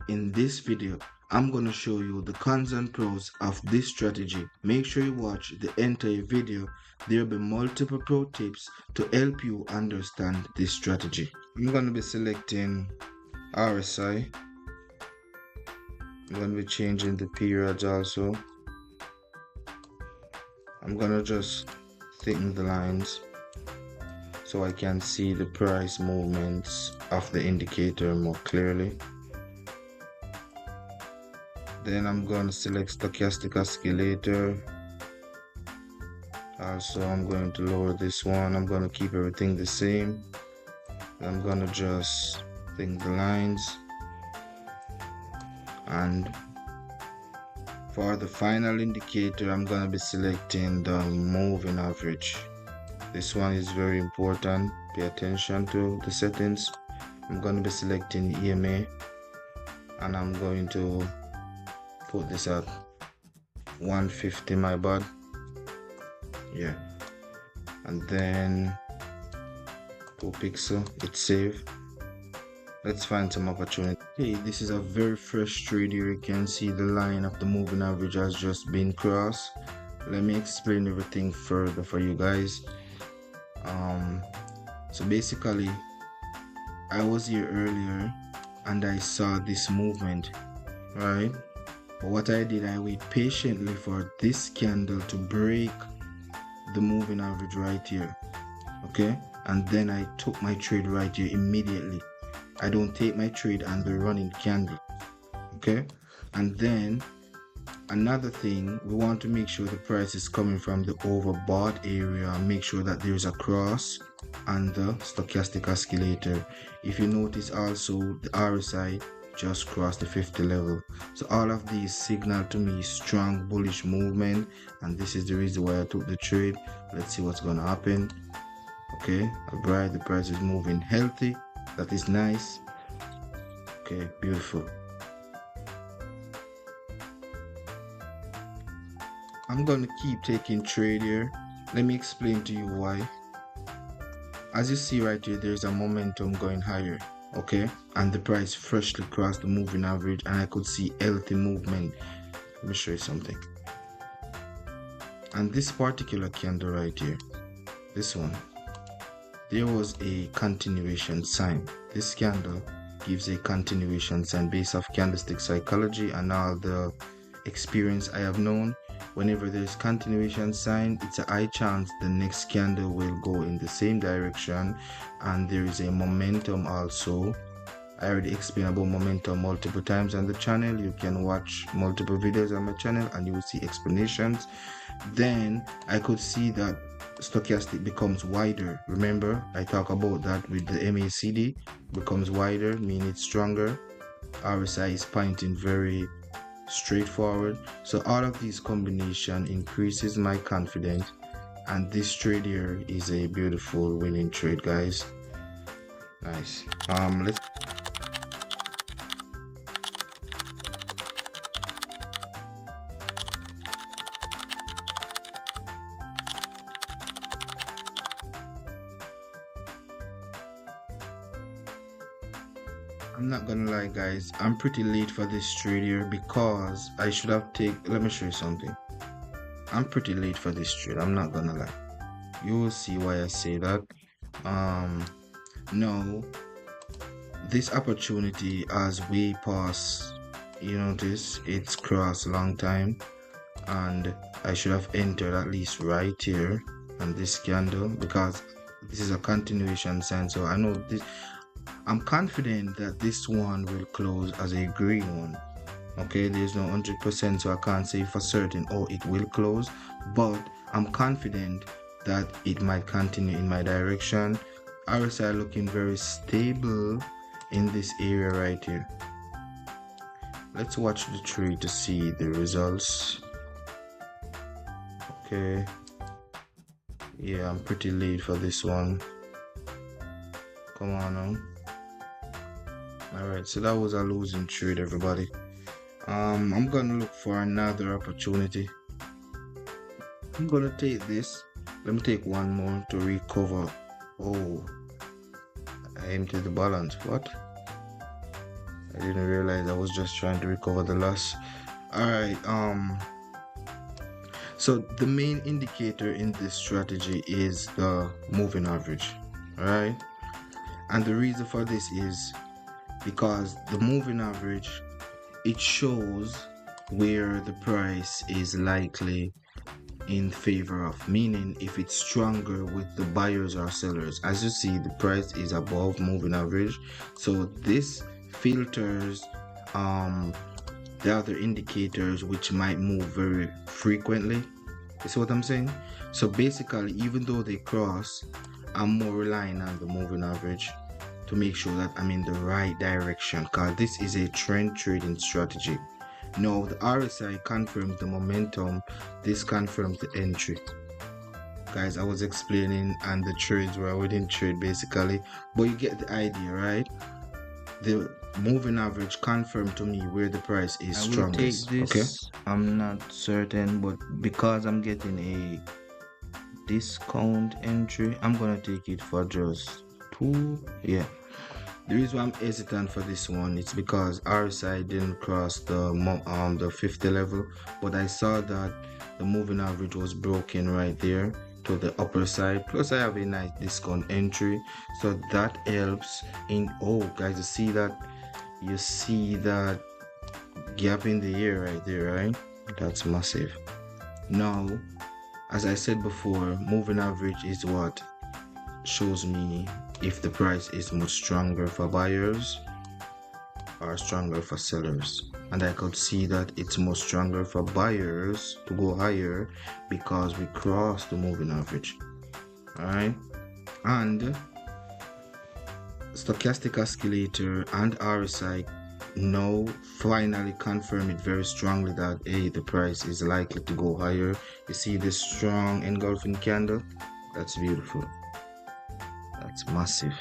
In this video, I'm going to show you the cons and pros of this strategy. Make sure you watch the entire video. There will be multiple pro tips to help you understand this strategy. I'm going to be selecting RSI. I'm going to be changing the periods also. I'm going to just thicken the lines so I can see the price movements of the indicator more clearly. Then I'm going to select stochastic oscillator. Also, I'm going to lower this one. I'm going to keep everything the same. I'm going to just thicken the lines. And for the final indicator, I'm going to be selecting the moving average. This one is very important. Pay attention to the settings. I'm going to be selecting EMA, and I'm going to put this at 150, my bad. Yeah, and then 2 pixel, it's saved. Let's find some opportunity. Hey, this is a very fresh trade here. You can see the line of the moving average has just been crossed. Let me explain everything further for you guys. So basically, I was here earlier and I saw this movement, right? But what I did, I wait patiently for this candle to break the moving average right here, okay? And then I took my trade right here immediately. I don't take my trade on the running candle, okay? And then another thing, we want to make sure the price is coming from the overbought area. Make sure that there's a cross on the stochastic oscillator. If you notice also, the RSI just crossed the 50 level. So all of these signal to me strong bullish movement, and this is the reason why I took the trade. Let's see what's gonna happen. Okay, alright, the price is moving healthy. That is nice. Okay, beautiful. I'm gonna keep taking trade here. Let me explain to you why. As you see right here, there's a momentum going higher, okay? And the price freshly crossed the moving average, and I could see healthy movement. Let me show you something. And this particular candle right here, this one, there was a continuation sign. This candle gives a continuation sign based off candlestick psychology and all the experience I have known. Whenever there's continuation sign, it's a high chance the next candle will go in the same direction, and there is a momentum also. I already explained about momentum multiple times on the channel. You can watch multiple videos on my channel and you will see explanations. Then I could see that stochastic becomes wider. Remember, I talk about that with the MACD. Becomes wider, meaning it's stronger. RSI is pointing very straightforward. So all of these combination increases my confidence, and this trade here is a beautiful winning trade, guys. Nice. Let's I'm not gonna lie, guys, I'm pretty late for this trade here because I should have let me show you something. I'm pretty late for this trade, I'm not gonna lie. You will see why I say that. No, this opportunity has way past, you notice it's crossed a long time, and I should have entered at least right here on this candle because this is a continuation sign. So I know this, I'm confident that this one will close as a green one. Okay, there's no 100%, so I can't say for certain, oh, it will close, but I'm confident that it might continue in my direction. RSI looking very stable in this area right here. Let's watch the trade to see the results. Okay, yeah, I'm pretty late for this one. Come on now. Alright, so that was a losing trade, everybody. I'm gonna look for another opportunity. I'm gonna take this. Let me take one more to recover. Oh, I emptied the balance. What? I didn't realize I was just trying to recover the loss. All right. So the main indicator in this strategy is the moving average, all right? And the reason for this is because the moving average, it shows where the price is likely in favor of, meaning if it's stronger with the buyers or sellers. As you see, the price is above moving average, so this filters the other indicators which might move very frequently. You see what I'm saying? So basically, even though they cross, I'm more relying on the moving average to make sure that I'm in the right direction, because this is a trend trading strategy. Now the RSI confirms the momentum, this confirms the entry. Guys, I was explaining and the trades where I wouldn't trade basically, but you get the idea, right? The moving average confirmed to me where the price is strongest. I will take this. Okay? I'm not certain, but because I'm getting a discount entry, I'm gonna take it for just 2. Yeah. The reason why I'm hesitant for this one is because RSI didn't cross the 50 level, but I saw that the moving average was broken right there to the upper side. Plus I have a nice discount entry, so that helps in. Oh guys, you see that gap in the air right there, right? That's massive. Now, as I said before, moving average is what shows me if the price is much stronger for buyers or stronger for sellers, and I could see that it's more stronger for buyers to go higher because we crossed the moving average. All right, and stochastic oscillator and RSI now finally confirm it very strongly that the price is likely to go higher. You see this strong engulfing candle? That's beautiful. That's massive.